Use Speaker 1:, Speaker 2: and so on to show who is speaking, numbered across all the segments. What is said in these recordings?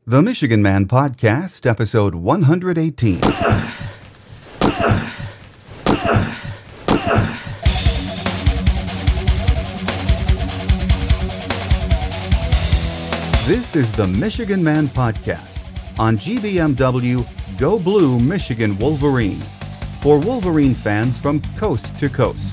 Speaker 1: The Michigan Man Podcast, episode 118. This is the Michigan Man Podcast on GBMW Go Blue Michigan Wolverine for Wolverine fans from coast to coast.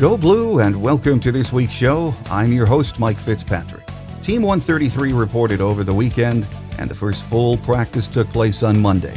Speaker 1: Go Blue and welcome to this week's show. I'm your host, Mike Fitzpatrick. Team 133 reported over the weekend, and the first full practice took place on Monday.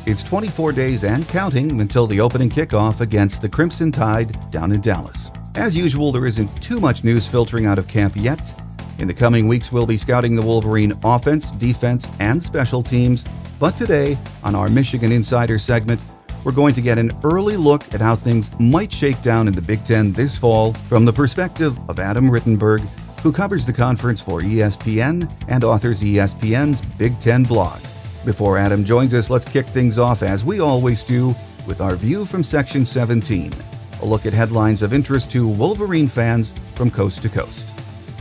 Speaker 1: It's 24 days and counting until the opening kickoff against the Crimson Tide down in Dallas. As usual, there isn't too much news filtering out of camp yet. In the coming weeks, we'll be scouting the Wolverine offense, defense, and special teams. But today, on our Michigan Insider segment, we're going to get an early look at how things might shake down in the Big Ten this fall from the perspective of Adam Rittenberg, who covers the conference for ESPN and authors ESPN's Big Ten blog. Before Adam joins us, let's kick things off, as we always do, with our view from Section 17, a look at headlines of interest to Wolverine fans from coast to coast.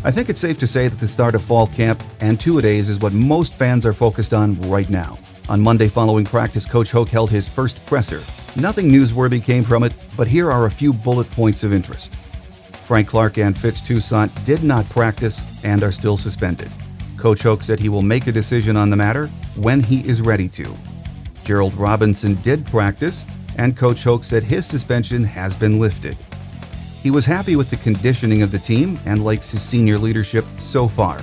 Speaker 1: I think it's safe to say that the start of fall camp and two-a-days is what most fans are focused on right now. On Monday following practice, Coach Hoke held his first presser. Nothing newsworthy came from it, but here are a few bullet points of interest. Frank Clark and Fitz Toussaint did not practice and are still suspended. Coach Hoke said he will make a decision on the matter when he is ready to. Gerald Robinson did practice, and Coach Hoke said his suspension has been lifted. He was happy with the conditioning of the team and likes his senior leadership so far.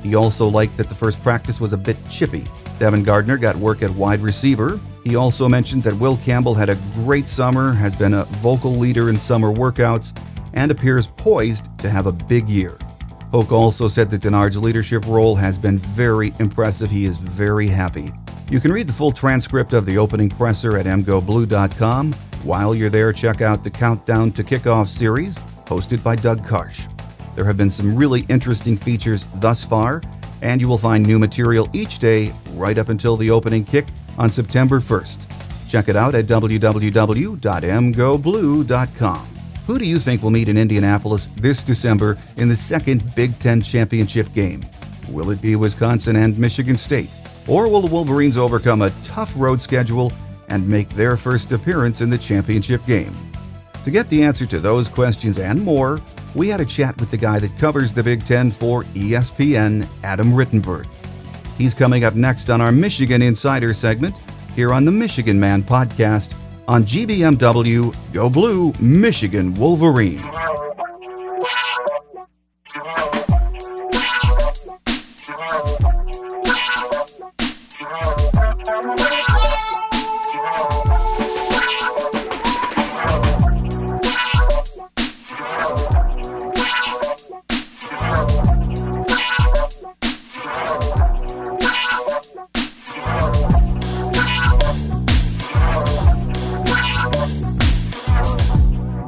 Speaker 1: He also liked that the first practice was a bit chippy. Devin Gardner got work at wide receiver. He also mentioned that Will Campbell had a great summer, has been a vocal leader in summer workouts, and appears poised to have a big year. Hoke also said that Denard's leadership role has been very impressive. He is very happy. You can read the full transcript of the opening presser at mgoblue.com. While you're there, check out the Countdown to Kickoff series, hosted by Doug Karsh. There have been some really interesting features thus far, and you will find new material each day right up until the opening kick on September 1st. Check it out at www.mgoblue.com. Who do you think will meet in Indianapolis this December in the second Big Ten championship game? Will it be Wisconsin and Michigan State? Or will the Wolverines overcome a tough road schedule and make their first appearance in the championship game? To get the answer to those questions and more, we had a chat with the guy that covers the Big Ten for ESPN, Adam Rittenberg. He's coming up next on our Michigan Insider segment here on the Michigan Man Podcast on GBMW Go Blue Michigan Wolverine.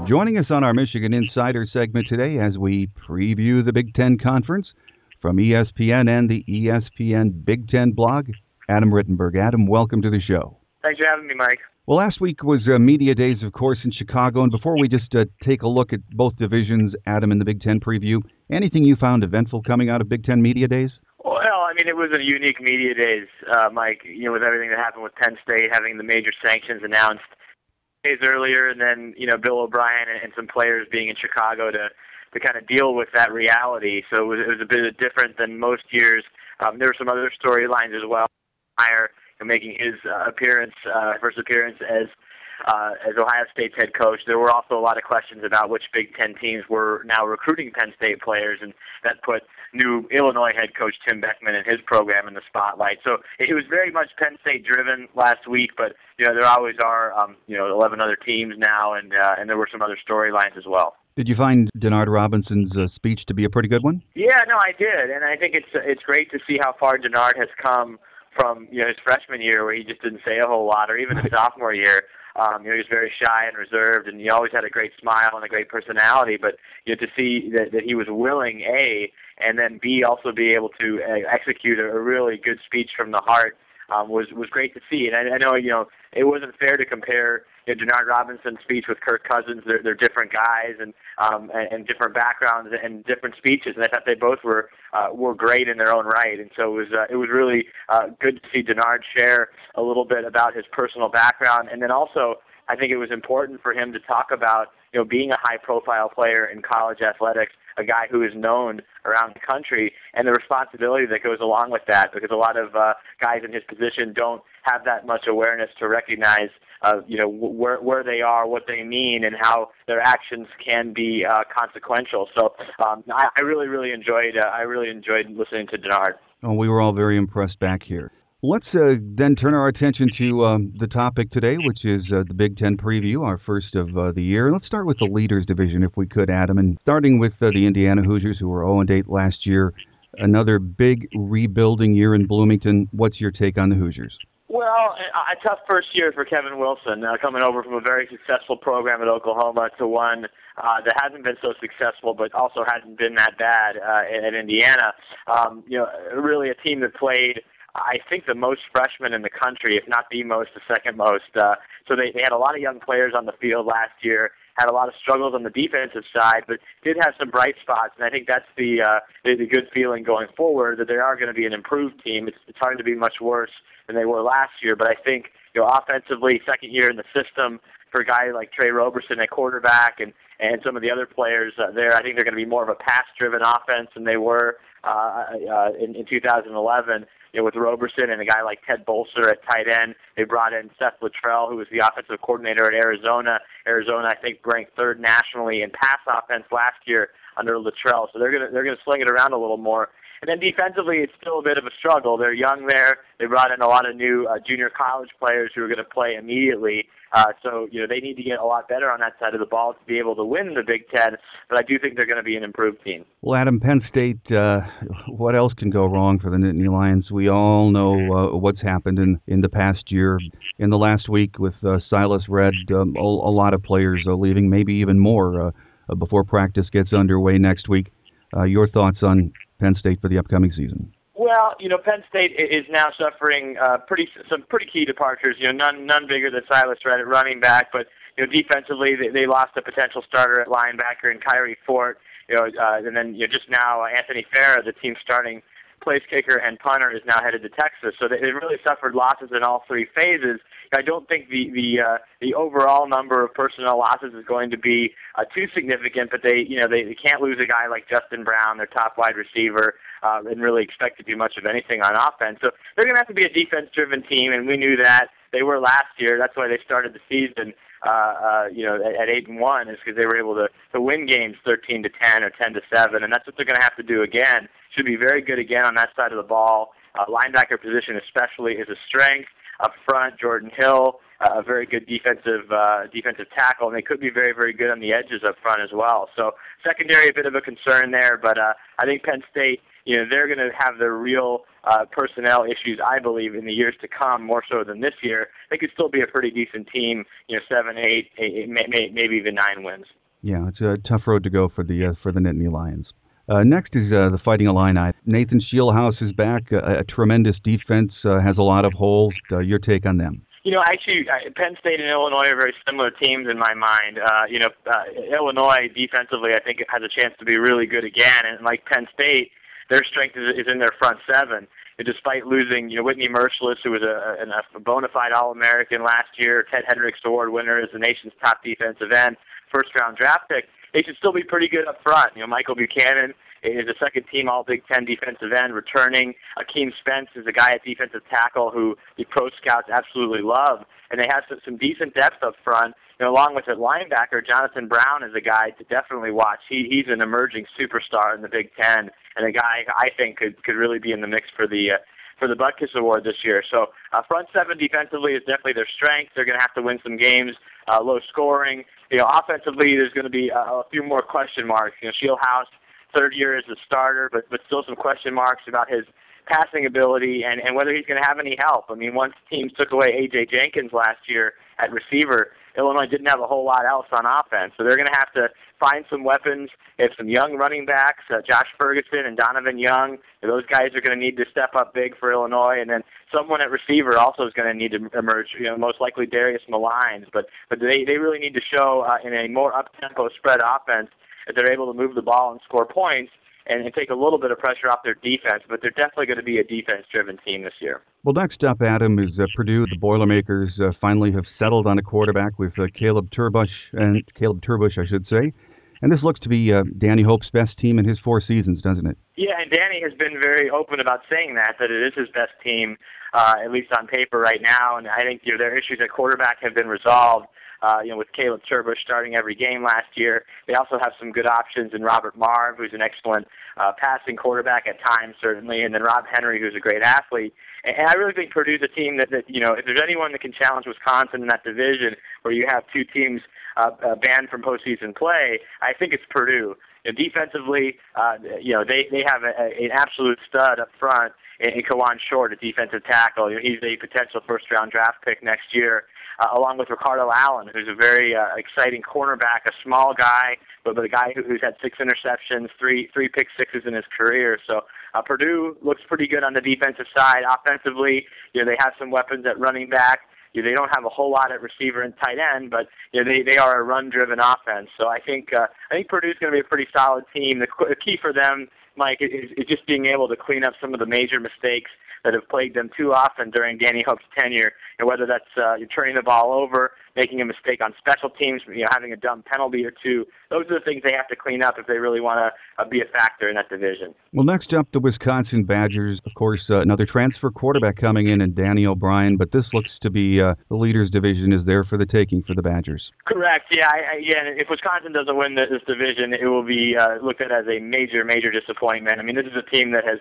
Speaker 1: Joining us on our Michigan Insider segment today as we preview the Big Ten Conference from ESPN and the ESPN Big Ten blog, Adam Rittenberg. Adam, welcome to the show.
Speaker 2: Thanks for having me, Mike.
Speaker 1: Well, last week was Media Days, of course, in Chicago. And before we just take a look at both divisions, Adam, in the Big Ten preview, anything you found eventful coming out of Big Ten Media Days?
Speaker 2: Well, I mean, it was a unique Media Days, Mike, with everything that happened with Penn State, having the major sanctions announced days earlier, and then, Bill O'Brien and some players being in Chicago to kind of deal with that reality. So it was a bit different than most years. There were some other storylines as well. Meyer making his first appearance as Ohio State's head coach. There were also a lot of questions about which Big Ten teams were now recruiting Penn State players, and that put new Illinois head coach Tim Beckman and his program in the spotlight. So it was very much Penn State driven last week, but there always are 11 other teams now, and there were some other storylines as well.
Speaker 1: Did you find Denard Robinson's speech to be a pretty good one?
Speaker 2: Yeah, no, I did, and I think it's great to see how far Denard has come from his freshman year, where he just didn't say a whole lot, or even his sophomore year. He was very shy and reserved, and he always had a great smile and a great personality. But to see that he was willing, A, and then B, also be able to execute a really good speech from the heart was great to see. And I know it wasn't fair to compare Denard Robinson's speech with Kirk Cousins. They're different guys and different backgrounds and different speeches, and I thought they both were great in their own right. And so it was really good to see Denard share a little bit about his personal background, and then also I think it was important for him to talk about being a high-profile player in college athletics, a guy who is known around the country, and the responsibility that goes along with that, because a lot of guys in his position don't have that much awareness to recognize where they are, what they mean, and how their actions can be consequential. So I really enjoyed listening to Denard.
Speaker 1: Oh, we were all very impressed back here. Let's then turn our attention to the topic today, which is the Big Ten preview, our first of the year. Let's start with the Leaders Division, if we could, Adam. And starting with the Indiana Hoosiers, who were 0-8 last year, another big rebuilding year in Bloomington. What's your take on the Hoosiers?
Speaker 2: Well, a tough first year for Kevin Wilson, coming over from a very successful program at Oklahoma to one that hasn't been so successful, but also hasn't been that bad at Indiana. Really a team that played, I think, the most freshmen in the country, if not the most, the second most. So they had a lot of young players on the field last year, had a lot of struggles on the defensive side, but did have some bright spots, and I think that's the good feeling going forward, that they are going to be an improved team. It's hard to be much worse than they were last year, but I think offensively, second year in the system for a guy like Trey Roberson at quarterback and some of the other players there, I think they're going to be more of a pass-driven offense than they were in 2011. With Roberson and a guy like Ted Bolser at tight end. They brought in Seth Luttrell, who was the offensive coordinator at Arizona. Arizona, I think, ranked third nationally in pass offense last year under Luttrell. So they're gonna sling it around a little more. And then defensively, it's still a bit of a struggle. They're young there. They brought in a lot of new junior college players who are going to play immediately. So they need to get a lot better on that side of the ball to be able to win the Big Ten. But I do think they're going to be an improved team.
Speaker 1: Well, Adam, Penn State, what else can go wrong for the Nittany Lions? We all know what's happened in the past year. In the last week with Silas Redd, a lot of players are leaving, maybe even more before practice gets underway next week. Your thoughts on Penn State for the upcoming season?
Speaker 2: Well, Penn State is now suffering some pretty key departures. None bigger than Silas Redd at running back, but defensively they lost a potential starter at linebacker in Kyrie Fort. And then just now Anthony Farah, the team's starting place kicker and punter, is now headed to Texas. So they really suffered losses in all three phases. I don't think the overall number of personnel losses is going to be too significant, but they can't lose a guy like Justin Brown, their top wide receiver, and really expect to do much of anything on offense. So they're going to have to be a defense-driven team, and we knew that. They were last year. That's why they started the season at 8-1, is because they were able to win games 13-10 or 10-7, and that's what they're going to have to do again. Should be very good again on that side of the ball. Linebacker position especially is a strength. Up front, Jordan Hill, a very good defensive tackle, and they could be very, very good on the edges up front as well. So secondary, a bit of a concern there, but I think Penn State, they're going to have their real personnel issues, I believe, in the years to come, more so than this year. They could still be a pretty decent team, 7, 8, maybe even 9 wins. Yeah,
Speaker 1: it's a tough road to go for the Nittany Lions. Next is the Fighting Illini. Nathan Shieldhouse is back. A tremendous defense, has a lot of holes. Your take on them?
Speaker 2: Actually, Penn State and Illinois are very similar teams in my mind. Illinois defensively, I think, has a chance to be really good again. And like Penn State, their strength is in their front seven. And despite losing, Whitney Merciless, who was a bona fide All-American last year, Ted Hendricks Award winner as the nation's top defensive end, first-round draft pick, they should still be pretty good up front. Michael Buchanan is a second-team All-Big Ten defensive end returning. Akeem Spence is a guy at defensive tackle who the pro scouts absolutely love. And they have some decent depth up front. Along with at linebacker, Jonathan Brown is a guy to definitely watch. He's an emerging superstar in the Big Ten, and a guy I think could really be in the mix for the Butkus Award this year. So front seven defensively is definitely their strength. They're going to have to win some games, low scoring. Offensively, there's going to be a few more question marks. Shieldhouse, third year as a starter, but still some question marks about his passing ability and whether he's going to have any help. I mean, once teams took away A.J. Jenkins last year at receiver, Illinois didn't have a whole lot else on offense. So they're going to have to find some weapons. They have some young running backs, Josh Ferguson and Donovan Young. Those guys are going to need to step up big for Illinois. And then someone at receiver also is going to need to emerge. Most likely Darius Malines, but they really need to show in a more up-tempo spread offense that they're able to move the ball and score points and take a little bit of pressure off their defense. But they're definitely going to be a defense-driven team this year.
Speaker 1: Well, next up, Adam, is Purdue. The Boilermakers finally have settled on a quarterback with Caleb Turbush, I should say. And this looks to be Danny Hope's best team in his 4 seasons, doesn't it?
Speaker 2: Yeah, and Danny has been very open about saying that it is his best team, at least on paper right now. And I think their issues at quarterback have been resolved. With Caleb Turbush starting every game last year. They also have some good options in Robert Marv, who's an excellent passing quarterback at times, certainly, and then Rob Henry, who's a great athlete. And I really think Purdue's a team that if there's anyone that can challenge Wisconsin in that division where you have 2 teams banned from postseason play, I think it's Purdue. Defensively, they have an absolute stud up front in Kawan Short, a defensive tackle. He's a potential first-round draft pick next year, along with Ricardo Allen, who's a very exciting cornerback, a small guy, but a guy who's had 6 interceptions, three pick sixes in his career. So Purdue looks pretty good on the defensive side. Offensively, they have some weapons at running back. They don't have a whole lot at receiver and tight end, but they are a run-driven offense. So I think Purdue's going to be a pretty solid team. The key for them, Mike, is just being able to clean up some of the major mistakes that have plagued them too often during Danny Hope's tenure. Whether that's you're turning the ball over, making a mistake on special teams, having a dumb penalty or two. Those are the things they have to clean up if they really want to be a factor in that division.
Speaker 1: Well, next up, the Wisconsin Badgers. Of course, another transfer quarterback coming in, and Danny O'Brien. But this looks to be the leaders division is there for the taking for the Badgers.
Speaker 2: Correct. Yeah. If Wisconsin doesn't win this division, it will be looked at as a major, major disappointment. I mean, this is a team that has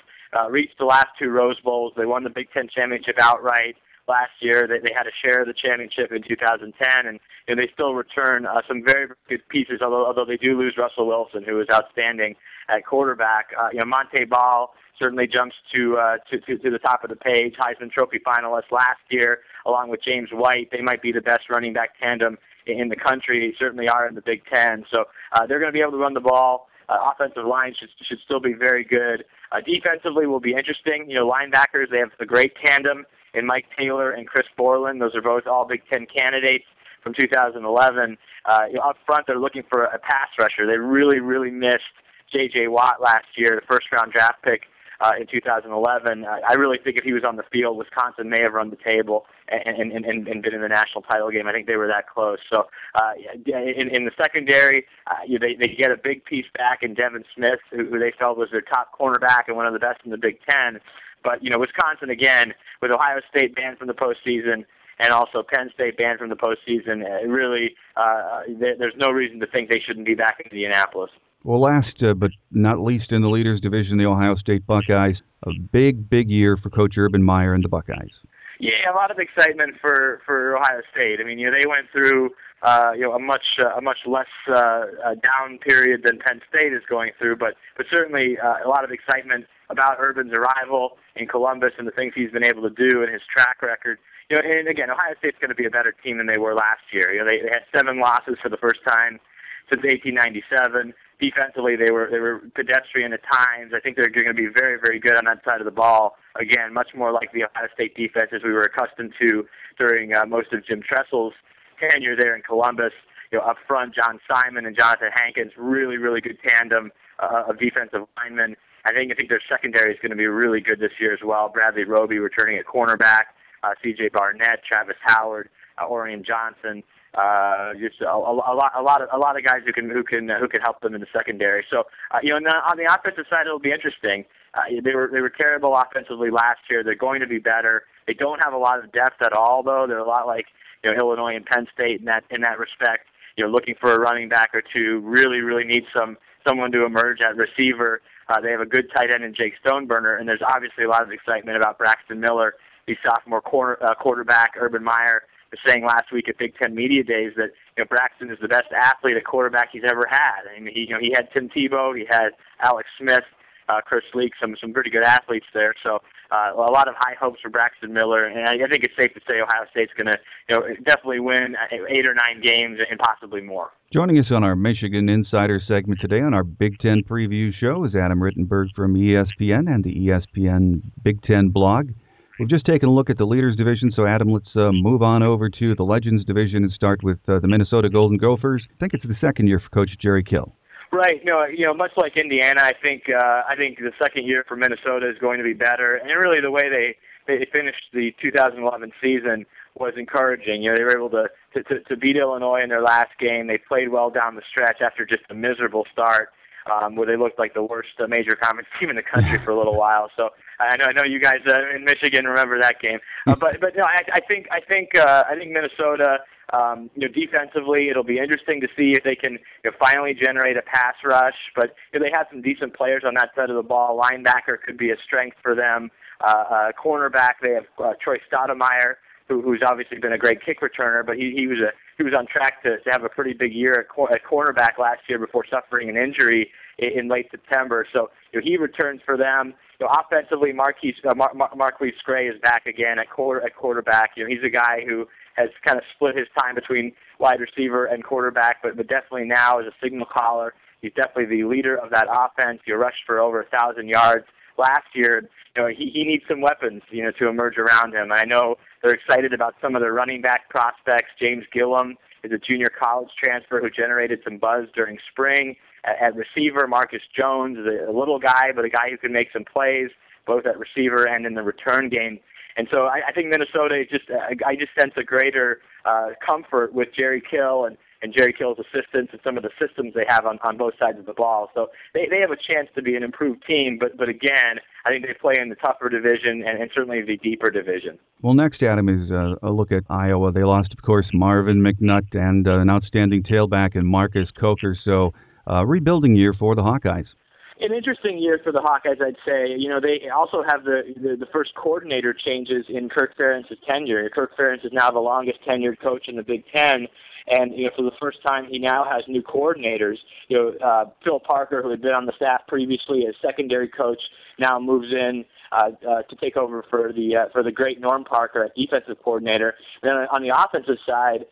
Speaker 2: reached the last 2 Rose Bowls. They won the Big Ten championship outright last year. They had a share of the championship in 2010, and they still return some very good pieces, although they do lose Russell Wilson, who is outstanding at quarterback. Monte Ball certainly jumps to the top of the page, Heisman Trophy finalist last year, along with James White. They might be the best running back tandem in the country. They certainly are in the Big Ten. So they're going to be able to run the ball. Offensive line should still be very good. Defensively will be interesting. Linebackers, they have a great tandem in Mike Taylor and Chris Borland. Those are both all Big Ten candidates from 2011. Up front, they're looking for a pass rusher. They really, really missed J.J. Watt last year, the first-round draft pick in 2011. I really think if he was on the field, Wisconsin may have run the table and been in the national title game. I think they were that close. So in the secondary, they get a big piece back in Devin Smith, who they felt was their top cornerback and one of the best in the Big Ten. But, Wisconsin, again, with Ohio State banned from the postseason and also Penn State banned from the postseason, there's no reason to think they shouldn't be back in Indianapolis.
Speaker 1: Well, last but not least in the leaders division, the Ohio State Buckeyes. A big, big year for Coach Urban Meyer and the Buckeyes.
Speaker 2: Yeah, a lot of excitement for Ohio State. I mean, they went through a much less down period than Penn State is going through, but certainly a lot of excitement about Urban's arrival in Columbus and the things he's been able to do and his track record. And again, Ohio State's going to be a better team than they were last year. They had 7 losses for the first time since 1897. Defensively, they were pedestrian at times. I think they're going to be very, very good on that side of the ball. Again, much more like the Ohio State defense as we were accustomed to during most of Jim Tressel's tenure there in Columbus. Up front, John Simon and Jonathan Hankins, really, really good tandem of defensive linemen. I think their secondary is going to be really good this year as well. Bradley Roby returning at cornerback, C.J. Barnett, Travis Howard, Orion Johnson. Just a lot of guys who can help them in the secondary. So on the offensive side, it'll be interesting. They were terrible offensively last year. They're going to be better. They don't have a lot of depth at all, though. They're a lot like Illinois and Penn State in that respect. Looking for a running back or two. Really, really need someone to emerge at receiver. They have a good tight end in Jake Stoneburner, and there's obviously a lot of excitement about Braxton Miller, the sophomore quarterback. Urban Meyer was saying last week at Big Ten Media Days that Braxton is the best athlete at quarterback he's ever had. I mean, he had Tim Tebow, he had Alex Smith, Chris Leak, some pretty good athletes there. So a lot of high hopes for Braxton Miller, and I think it's safe to say Ohio State's going to definitely win 8 or 9 games and possibly more. Joining us on our Michigan Insider segment today on our Big Ten preview show is Adam Rittenberg from ESPN and the ESPN Big Ten blog.
Speaker 1: We've just taken a look at the Leaders Division, so Adam, let's move on over to the Legends Division and start with the Minnesota Golden Gophers. I think it's the second year for Coach Jerry Kill.
Speaker 2: Right. No, much like Indiana, I think the second year for Minnesota is going to be better, and really the way they finished the 2011 season was encouraging. They were able to beat Illinois in their last game. They played well down the stretch after just a miserable start, where they looked like the worst major conference team in the country for a little while. So I know you guys in Michigan remember that game. But no, I think Minnesota. Defensively, it'll be interesting to see if they can finally generate a pass rush. But they have some decent players on that side of the ball. Linebacker could be a strength for them. Cornerback, they have Troy Stoudemire, who's obviously been a great kick returner, but he was on track to have a pretty big year at cornerback last year before suffering an injury in late September. So he returns for them. Offensively, Marquise Gray is back again at quarterback. He's a guy who has kind of split his time between wide receiver and quarterback, but definitely now as a signal caller, he's definitely the leader of that offense. He rushed for over 1,000 yards last year. He needs some weapons, to emerge around him. I know they're excited about some of their running back prospects. James Gillum is a junior college transfer who generated some buzz during spring. At receiver, Marcus Jones is a little guy, but a guy who can make some plays, both at receiver and in the return game. And so I think Minnesota I just sense a greater comfort with Jerry Kill and Jerry Kill's assistants and some of the systems they have on both sides of the ball. So they have a chance to be an improved team, but again, I think they play in the tougher division and certainly the deeper division.
Speaker 1: Well, next, Adam, is a look at Iowa. They lost, of course, Marvin McNutt and an outstanding tailback in Marcus Coker. So rebuilding year for the Hawkeyes.
Speaker 2: An interesting year for the Hawkeyes, I'd say. They also have the first coordinator changes in Kirk Ferentz's tenure. Kirk Ferentz is now the longest tenured coach in the Big Ten, and for the first time, he now has new coordinators. Phil Parker, who had been on the staff previously as secondary coach, now moves in to take over for the great Norm Parker as defensive coordinator. Then on the offensive side,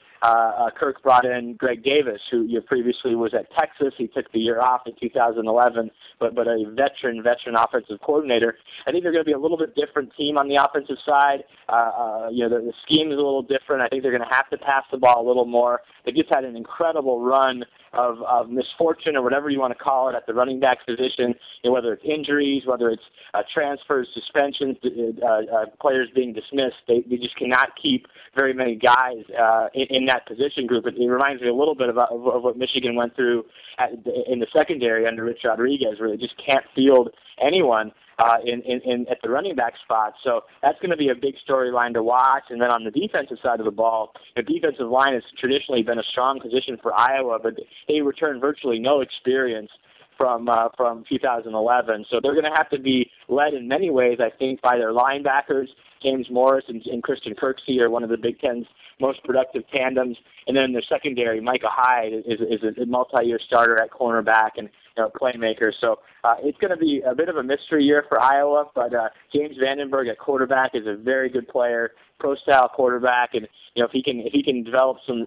Speaker 2: Kirk brought in Greg Davis, who previously was at Texas. He took the year off in 2011, but a veteran offensive coordinator. I think they're going to be a little bit different team on the offensive side. The scheme is a little different. I think they're going to have to pass the ball a little more. They just had an incredible run of misfortune or whatever you want to call it at the running back position, whether it's injuries, whether it's transfers, suspensions, players being dismissed. They just cannot keep very many guys in that position group. It reminds me a little bit of what Michigan went through in the secondary under Rich Rodriguez, where they just can't field anyone at the running back spot. So that's going to be a big storyline to watch. And then on the defensive side of the ball, the defensive line has traditionally been a strong position for Iowa, but they return virtually no experience from 2011. So they're going to have to be led in many ways, I think, by their linebackers. James Morris and Christian Kirksey are one of the Big Ten's most productive tandems. And then their secondary, Micah Hyde, is a multi-year starter at cornerback and playmaker. So it's going to be a bit of a mystery year for Iowa, but James Vandenberg at quarterback is a very good player, pro-style quarterback, and if he can develop some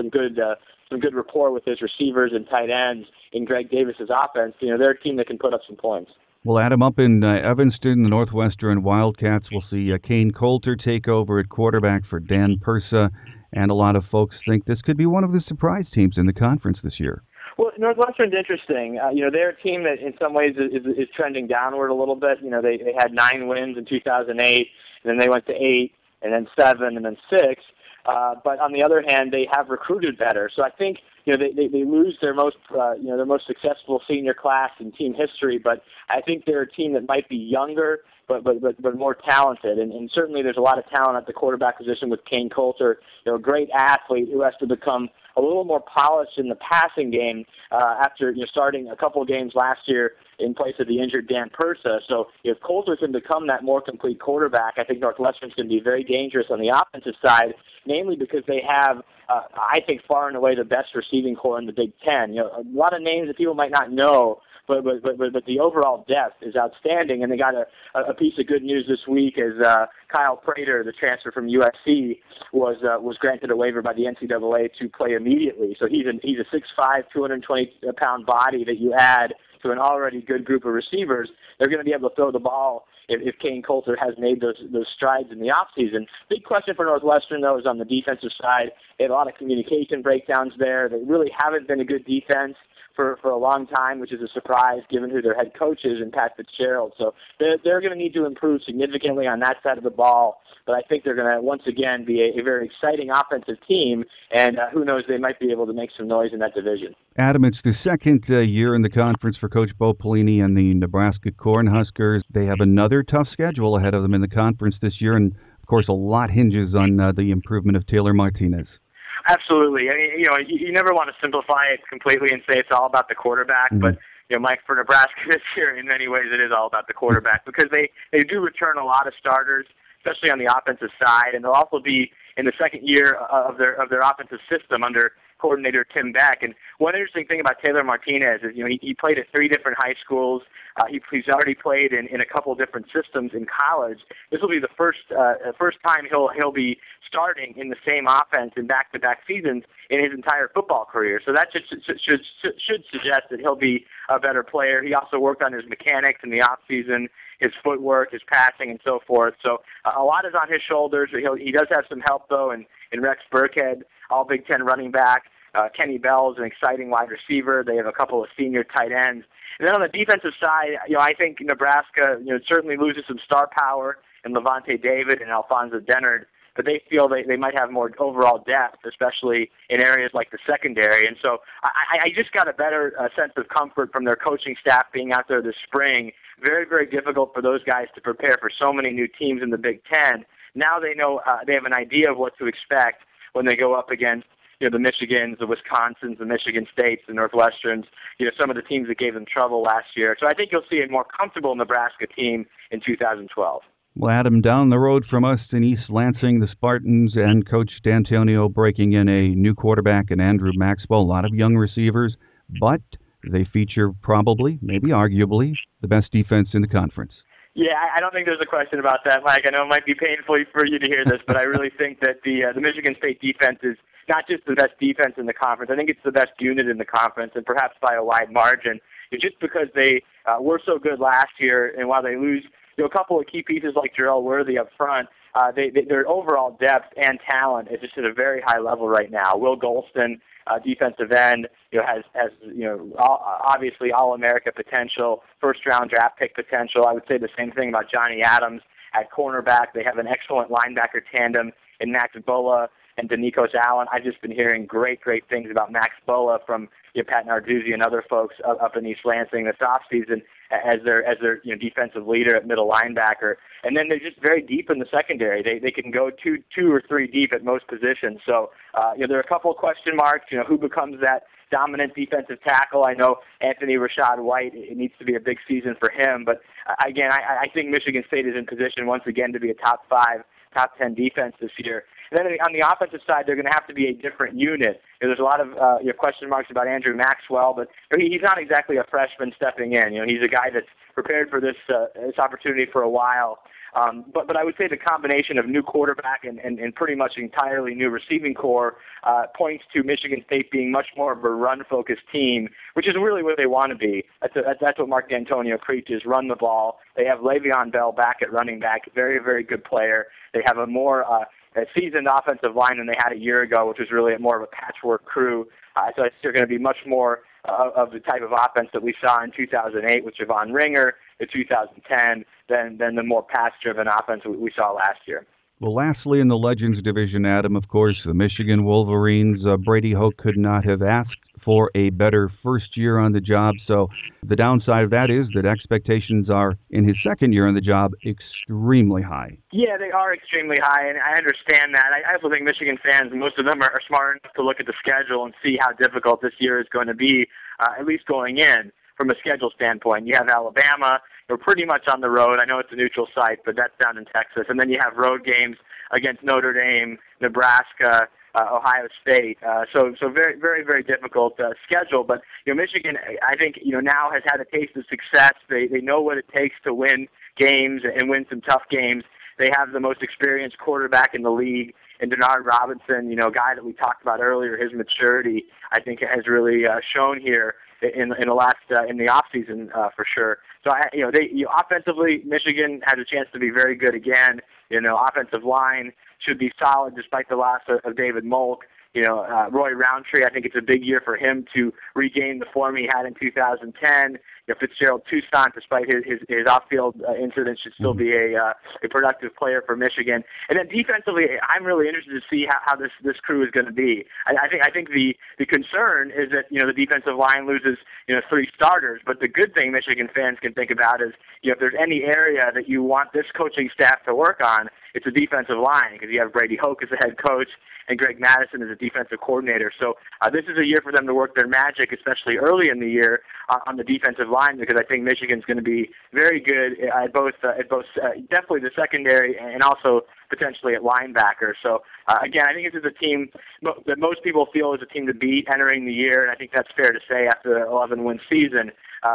Speaker 2: good rapport with his receivers and tight ends in Greg Davis's offense, they're a team that can put up some points.
Speaker 1: Well, Adam, up in Evanston, the Northwestern Wildcats, we'll see Kane Coulter take over at quarterback for Dan Persa, and a lot of folks think this could be one of the surprise teams in the conference this year.
Speaker 2: Well, Northwestern's interesting. They're a team that in some ways is trending downward a little bit. They had 9 wins in 2008, and then they went to 8, and then 7, and then 6. But on the other hand, they have recruited better. So I think they lose their most successful senior class in team history. But I think they're a team that might be younger, but more talented. And certainly there's a lot of talent at the quarterback position with Kane Coulter, a great athlete who has to become a little more polished in the passing game after starting a couple of games last year in place of the injured Dan Persa. So if Coulter can become that more complete quarterback, I think Northwestern's going to be very dangerous on the offensive side, namely because they have, I think, far and away the best receiving core in the Big Ten. A lot of names that people might not know, but the overall depth is outstanding. And they got a piece of good news this week as Kyle Prater, the transfer from USC, was granted a waiver by the NCAA to play immediately. So he's a 6'5", 220-pound body that you add to an already good group of receivers, they're going to be able to throw the ball if Kane Coulter has made those strides in the offseason. Big question for Northwestern, though, is on the defensive side. They had a lot of communication breakdowns there. They really haven't been a good defense for a long time, which is a surprise given who their head coach is in Pat Fitzgerald. So they're going to need to improve significantly on that side of the ball. But I think they're going to, once again, be a very exciting offensive team, and who knows, they might be able to make some noise in that division.
Speaker 1: Adam, it's the second year in the conference for Coach Bo Pelini and the Nebraska Cornhuskers. They have another tough schedule ahead of them in the conference this year, and, of course, a lot hinges on the improvement of Taylor Martinez.
Speaker 2: Absolutely. I mean, you never want to simplify it completely and say it's all about the quarterback, but Mike, for Nebraska this year, in many ways, it is all about the quarterback because they do return a lot of starters, especially on the offensive side, and they'll also be in the second year of their offensive system under coordinator Tim Beck. And one interesting thing about Taylor Martinez is, he played at 3 different high schools. He's already played in a couple different systems in college. This will be the first time he'll be starting in the same offense in back-to-back seasons in his entire football career. So that should suggest that he'll be a better player. He also worked on his mechanics in the off season, his footwork, his passing, and so forth. So a lot is on his shoulders. He does have some help, though, in Rex Burkhead, all Big Ten running back. Kenny Bell's an exciting wide receiver. They have a couple of senior tight ends. And then on the defensive side, I think Nebraska, certainly loses some star power in Levante David and Alfonso Dennard, but they feel they might have more overall depth, especially in areas like the secondary. And so I just got a better sense of comfort from their coaching staff being out there this spring. Very, very difficult for those guys to prepare for so many new teams in the Big Ten. Now they know they have an idea of what to expect when they go up against the Michigans, the Wisconsins, the Michigan States, the Northwesterns, some of the teams that gave them trouble last year. So I think you'll see a more comfortable Nebraska team in 2012.
Speaker 1: Well, Adam, down the road from us in East Lansing, the Spartans and Coach D'Antonio breaking in a new quarterback and Andrew Maxwell, a lot of young receivers, but they feature probably, maybe arguably, the best defense in the conference.
Speaker 2: Yeah, I don't think there's a question about that, Mike. I know it might be painful for you to hear this, but I really think that the Michigan State defense is not just the best defense in the conference. I think it's the best unit in the conference, and perhaps by a wide margin. It's just because they were so good last year, and while they lose a couple of key pieces like Jarrell Worthy up front, their overall depth and talent is just at a very high level right now. Will Golston, defensive end, has obviously All-America potential, first-round draft pick potential. I would say the same thing about Johnny Adams at cornerback. They have an excellent linebacker tandem in Max Bola and Denikos Allen. I've just been hearing great things about Max Bola from Pat Narduzzi and other folks up in East Lansing this offseason as their defensive leader at middle linebacker. And then they're just very deep in the secondary. They can go two or three deep at most positions. So there are a couple of question marks. Who becomes that dominant defensive tackle? I know Anthony Rashad White. It needs to be a big season for him. But again, I think Michigan State is in position once again to be a top 5, top 10 defense this year. And then on the offensive side, they're going to have to be a different unit. There's a lot of question marks about Andrew Maxwell, but he's not exactly a freshman stepping in. He's a guy that's prepared for this opportunity for a while. But I would say the combination of new quarterback and pretty much entirely new receiving core points to Michigan State being much more of a run-focused team, which is really what they want to be. That's what Mark D'Antonio preaches, run the ball. They have Le'Veon Bell back at running back, very, very good player. They have a more seasoned offensive line than they had a year ago, which was really more of a patchwork crew. So I think they're going to be much more of the type of offense that we saw in 2008 with Javon Ringer, in 2010, than the more pass-driven offense we saw last year.
Speaker 1: Well, lastly, in the Legends division, Adam, of course, the Michigan Wolverines, Brady Hoke could not have asked for a better first year on the job. So the downside of that is that expectations are, in his second year on the job, extremely high.
Speaker 2: Yeah, they are extremely high, and I understand that. I also think Michigan fans, most of them are smart enough to look at the schedule and see how difficult this year is going to be, at least going in from a schedule standpoint. You have Alabama. They're pretty much on the road. I know it's a neutral site, but that's down in Texas. And then you have road games against Notre Dame, Nebraska, Ohio State. So very, very, very difficult schedule. But Michigan, I think now has had a taste of success. They know what it takes to win games and win some tough games. They have the most experienced quarterback in the league, and Denard Robinson, guy that we talked about earlier. His maturity, I think, has really shown here in the off season for sure. So offensively, Michigan has a chance to be very good again. Offensive line should be solid despite the loss of David Molk. Roy Roundtree, I think it's a big year for him to regain the form he had in 2010. Fitzgerald Toussaint, despite his off-field incident, should still be a productive player for Michigan. And then defensively, I'm really interested to see how this crew is going to be. I think the concern is that the defensive line loses 3 starters, but the good thing Michigan fans can think about is if there's any area that you want this coaching staff to work on, it's a defensive line, because you have Brady Hoke as the head coach and Greg Madison as a defensive coordinator. So this is a year for them to work their magic, especially early in the year on the defensive line, because I think Michigan's going to be very good at both definitely the secondary and also potentially at linebacker. So again, I think this is a team that most people feel is a team to beat entering the year, and I think that's fair to say after the 11-win season.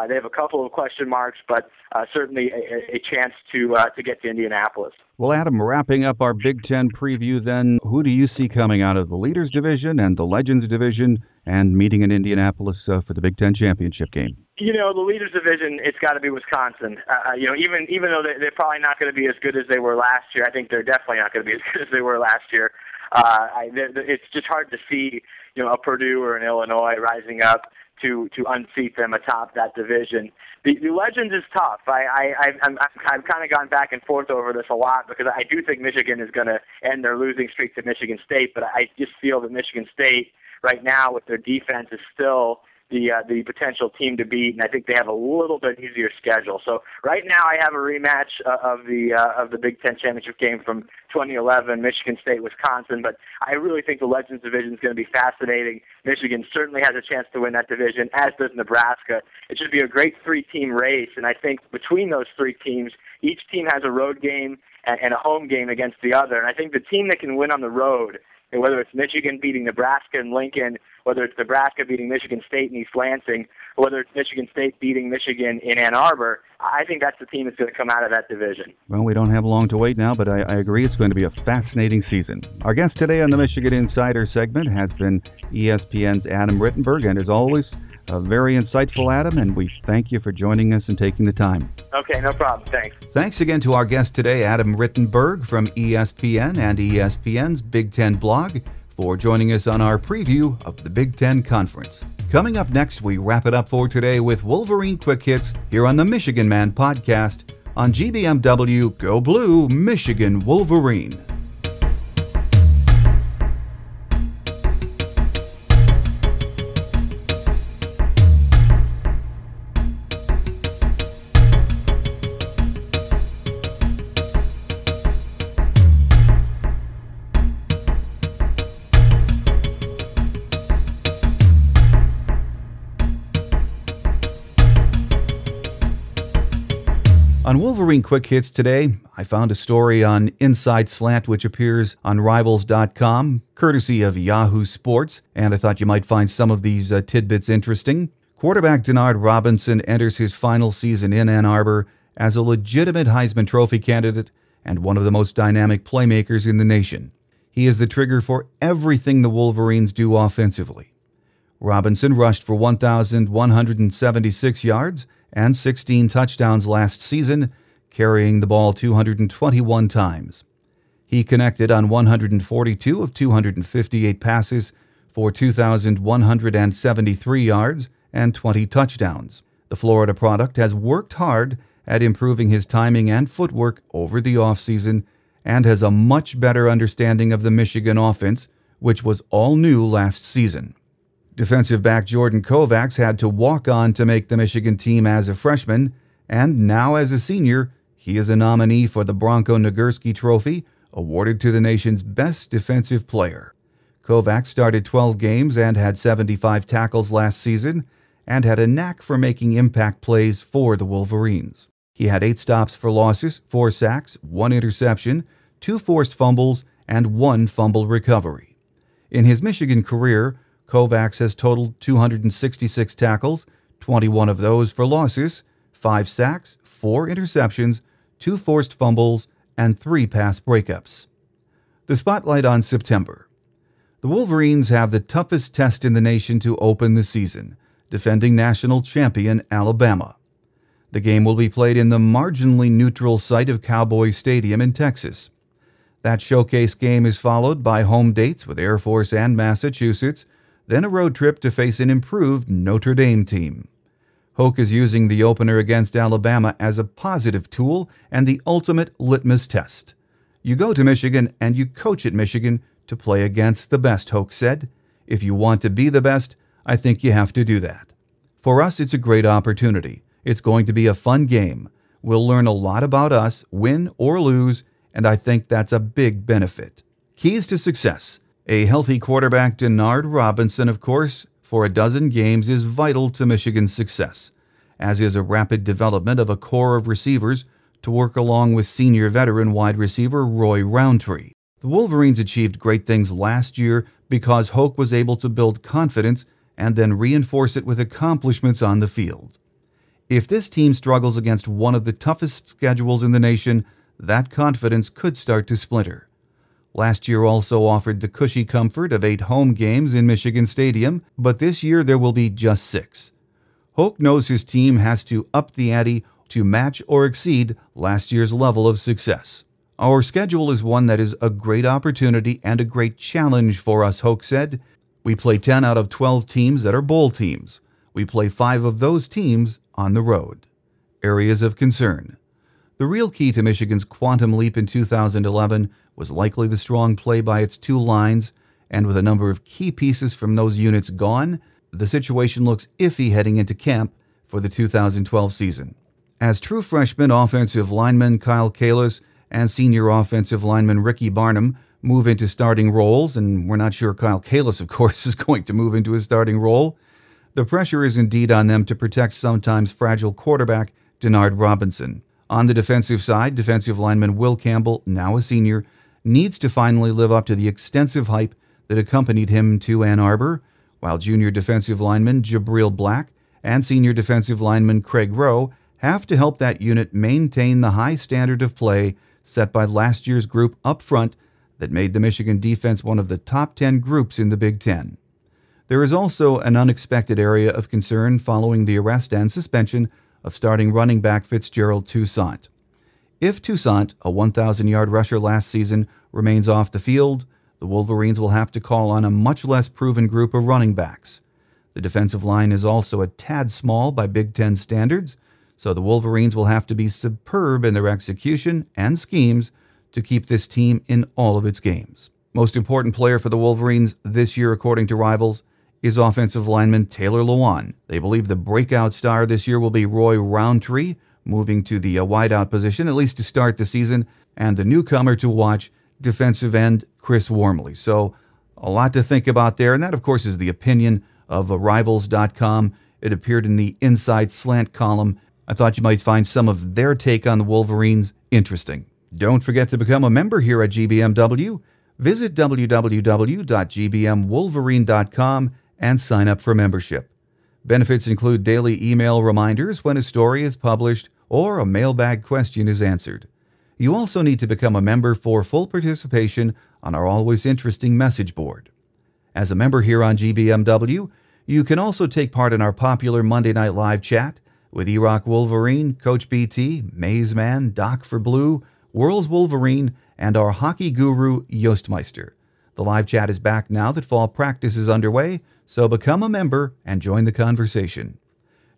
Speaker 2: They have a couple of question marks, but certainly a chance to get to Indianapolis.
Speaker 1: Well, Adam, wrapping up our Big Ten preview then, who do you see coming out of the Leaders Division and the Legends Division and meeting in Indianapolis for the Big Ten championship game?
Speaker 2: The Leaders Division, it's got to be Wisconsin. Even though they're probably not going to be as good as they were last year, I think they're definitely not going to be as good as they were last year. It's just hard to see, a Purdue or an Illinois rising up to unseat them atop that division. The Legends is tough. I've kind of gone back and forth over this a lot, because I do think Michigan is going to end their losing streak to Michigan State, but I just feel that Michigan State right now with their defense is still the potential team to beat, and I think they have a little bit easier schedule. So right now I have a rematch of the Big Ten championship game from 2011, Michigan State, Wisconsin, but I really think the Legends division is going to be fascinating. Michigan certainly has a chance to win that division, as does Nebraska. It should be a great 3-team race, and I think between those 3 teams, each team has a road game and a home game against the other, and I think the team that can win on the road, and whether it's Michigan beating Nebraska and Lincoln, whether it's Nebraska beating Michigan State in East Lansing, or whether it's Michigan State beating Michigan in Ann Arbor, I think that's the team that's going to come out of that division.
Speaker 1: Well, we don't have long to wait now, but I agree it's going to be a fascinating season. Our guest today on the Michigan Insider segment has been ESPN's Adam Rittenberg, and as always, a very insightful Adam, and we thank you for joining us and taking the time.
Speaker 2: Okay, no problem. Thanks.
Speaker 1: Thanks again to our guest today, Adam Rittenberg from ESPN and ESPN's Big Ten blog, for joining us on our preview of the Big Ten Conference. Coming up next, we wrap it up for today with Wolverine Quick Hits here on the Michigan Man podcast on GBMW Go Blue Michigan Wolverine. On Wolverine Quick Hits today, I found a story on Inside Slant which appears on Rivals.com, courtesy of Yahoo Sports, and I thought you might find some of these tidbits interesting. Quarterback Denard Robinson enters his final season in Ann Arbor as a legitimate Heisman Trophy candidate and one of the most dynamic playmakers in the nation. He is the trigger for everything the Wolverines do offensively. Robinson rushed for 1,176 yards and 16 touchdowns last season, carrying the ball 221 times. He connected on 142 of 258 passes for 2,173 yards and 20 touchdowns. The Florida product has worked hard at improving his timing and footwork over the offseason and has a much better understanding of the Michigan offense, which was all new last season. Defensive back Jordan Kovacs had to walk on to make the Michigan team as a freshman, and now as a senior, he is a nominee for the Bronco Nagurski Trophy, awarded to the nation's best defensive player. Kovacs started 12 games and had 75 tackles last season, and had a knack for making impact plays for the Wolverines. He had 8 stops for losses, 4 sacks, 1 interception, 2 forced fumbles, and 1 fumble recovery. In his Michigan career, Kovacs has totaled 266 tackles, 21 of those for losses, 5 sacks, 4 interceptions, 2 forced fumbles, and 3 pass breakups. The spotlight on September. The Wolverines have the toughest test in the nation to open the season, defending national champion Alabama. The game will be played in the marginally neutral site of Cowboy Stadium in Texas. That showcase game is followed by home dates with Air Force and Massachusetts, then a road trip to face an improved Notre Dame team. Hoke is using the opener against Alabama as a positive tool and the ultimate litmus test. You go to Michigan and you coach at Michigan to play against the best, Hoke said. If you want to be the best, I think you have to do that. For us, it's a great opportunity. It's going to be a fun game. We'll learn a lot about us, win or lose, and I think that's a big benefit. Keys to success. A healthy quarterback, Denard Robinson, of course, for a dozen games is vital to Michigan's success, as is a rapid development of a core of receivers to work along with senior veteran wide receiver Roy Roundtree. The Wolverines achieved great things last year because Hoke was able to build confidence and then reinforce it with accomplishments on the field. If this team struggles against one of the toughest schedules in the nation, that confidence could start to splinter. Last year also offered the cushy comfort of 8 home games in Michigan Stadium, but this year there will be just 6. Hoke knows his team has to up the ante to match or exceed last year's level of success. Our schedule is one that is a great opportunity and a great challenge for us, Hoke said. We play 10 out of 12 teams that are bowl teams. We play 5 of those teams on the road. Areas of concern. The real key to Michigan's quantum leap in 2011 was likely the strong play by its 2 lines, and with a number of key pieces from those units gone, the situation looks iffy heading into camp for the 2012 season. As true freshman offensive lineman Kyle Kalis and senior offensive lineman Ricky Barnum move into starting roles, and we're not sure Kyle Kalis, of course, is going to move into his starting role, the pressure is indeed on them to protect sometimes fragile quarterback Denard Robinson. On the defensive side, defensive lineman Will Campbell, now a senior, needs to finally live up to the extensive hype that accompanied him to Ann Arbor, while junior defensive lineman Jabril Black and senior defensive lineman Craig Rowe have to help that unit maintain the high standard of play set by last year's group up front that made the Michigan defense one of the top 10 groups in the Big Ten. There is also an unexpected area of concern following the arrest and suspension of starting running back Fitzgerald Toussaint. If Toussaint, a 1,000-yard rusher last season, remains off the field, the Wolverines will have to call on a much less proven group of running backs. The defensive line is also a tad small by Big Ten standards, so the Wolverines will have to be superb in their execution and schemes to keep this team in all of its games. Most important player for the Wolverines this year, according to Rivals, is offensive lineman Taylor Lewan. They believe the breakout star this year will be Roy Roundtree, moving to the wideout position, at least to start the season, and the newcomer to watch, defensive end Chris Wormley. So a lot to think about there, and that, of course, is the opinion of Rivals.com. It appeared in the Inside Slant column. I thought you might find some of their take on the Wolverines interesting. Don't forget to become a member here at GBMW. Visit www.gbmwolverine.com and sign up for membership. Benefits include daily email reminders when a story is published or a mailbag question is answered. You also need to become a member for full participation on our always interesting message board. As a member here on GBMW, you can also take part in our popular Monday Night Live chat with E-Rock Wolverine, Coach BT, Maze Man, Doc for Blue, World's Wolverine, and our hockey guru, Jostmeister. The live chat is back now that fall practice is underway, so become a member and join the conversation.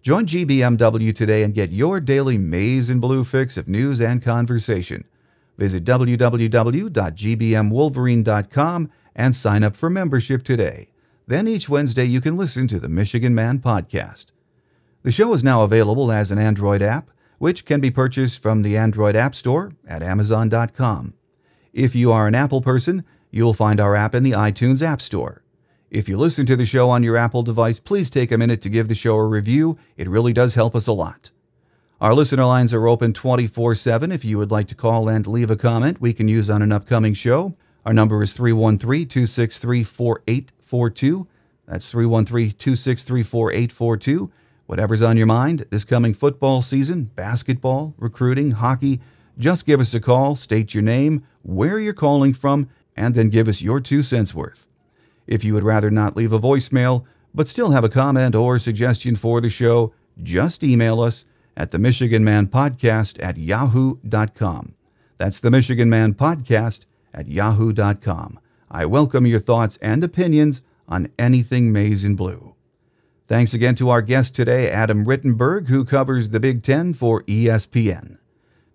Speaker 1: Join GBMW today and get your daily Maize and Blue fix of news and conversation. Visit www.gbmwolverine.com and sign up for membership today. Then each Wednesday you can listen to the Michigan Man podcast. The show is now available as an Android app, which can be purchased from the Android App Store at Amazon.com. If you are an Apple person, you'll find our app in the iTunes App Store. If you listen to the show on your Apple device, please take a minute to give the show a review. It really does help us a lot. Our listener lines are open 24/7. If you would like to call and leave a comment we can use on an upcoming show, our number is 313-263-4842. That's 313-263-4842. Whatever's on your mind this coming football season, basketball, recruiting, hockey, just give us a call, state your name, where you're calling from, and then give us your 2 cents worth. If you would rather not leave a voicemail, but still have a comment or suggestion for the show, just email us at themichiganmanpodcast@yahoo.com. That's themichiganmanpodcast@yahoo.com. I welcome your thoughts and opinions on anything maize and blue. Thanks again to our guest today, Adam Rittenberg, who covers the Big Ten for ESPN.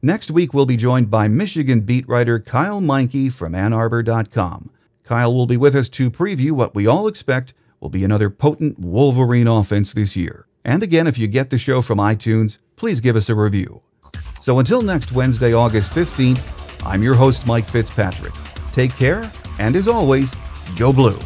Speaker 1: Next week, we'll be joined by Michigan beat writer Kyle Meinke from AnnArbor.com. Kyle will be with us to preview what we all expect will be another potent Wolverine offense this year. And again, if you get the show from iTunes, please give us a review. So until next Wednesday, August 15th, I'm your host, Mike Fitzpatrick. Take care, and as always, go blue.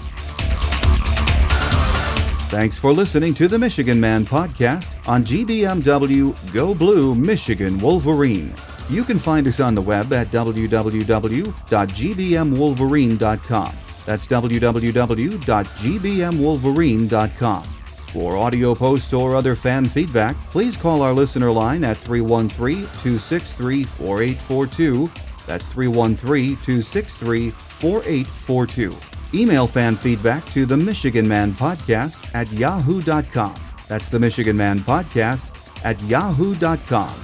Speaker 1: Thanks for listening to the Michigan Man podcast on GBMW Go Blue Michigan Wolverine. You can find us on the web at www.gbmwolverine.com. That's www.gbmwolverine.com. For audio posts or other fan feedback, please call our listener line at 313-263-4842. That's 313-263-4842. Email fan feedback to the Michigan Man Podcast at yahoo.com. That's the Michigan Man Podcast at yahoo.com.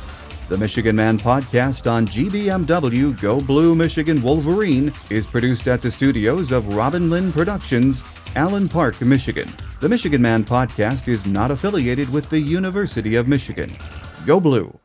Speaker 1: The Michigan Man Podcast on GBMW Go Blue Michigan Wolverine is produced at the studios of Robin Lynn Productions, Allen Park, Michigan. The Michigan Man Podcast is not affiliated with the University of Michigan. Go Blue.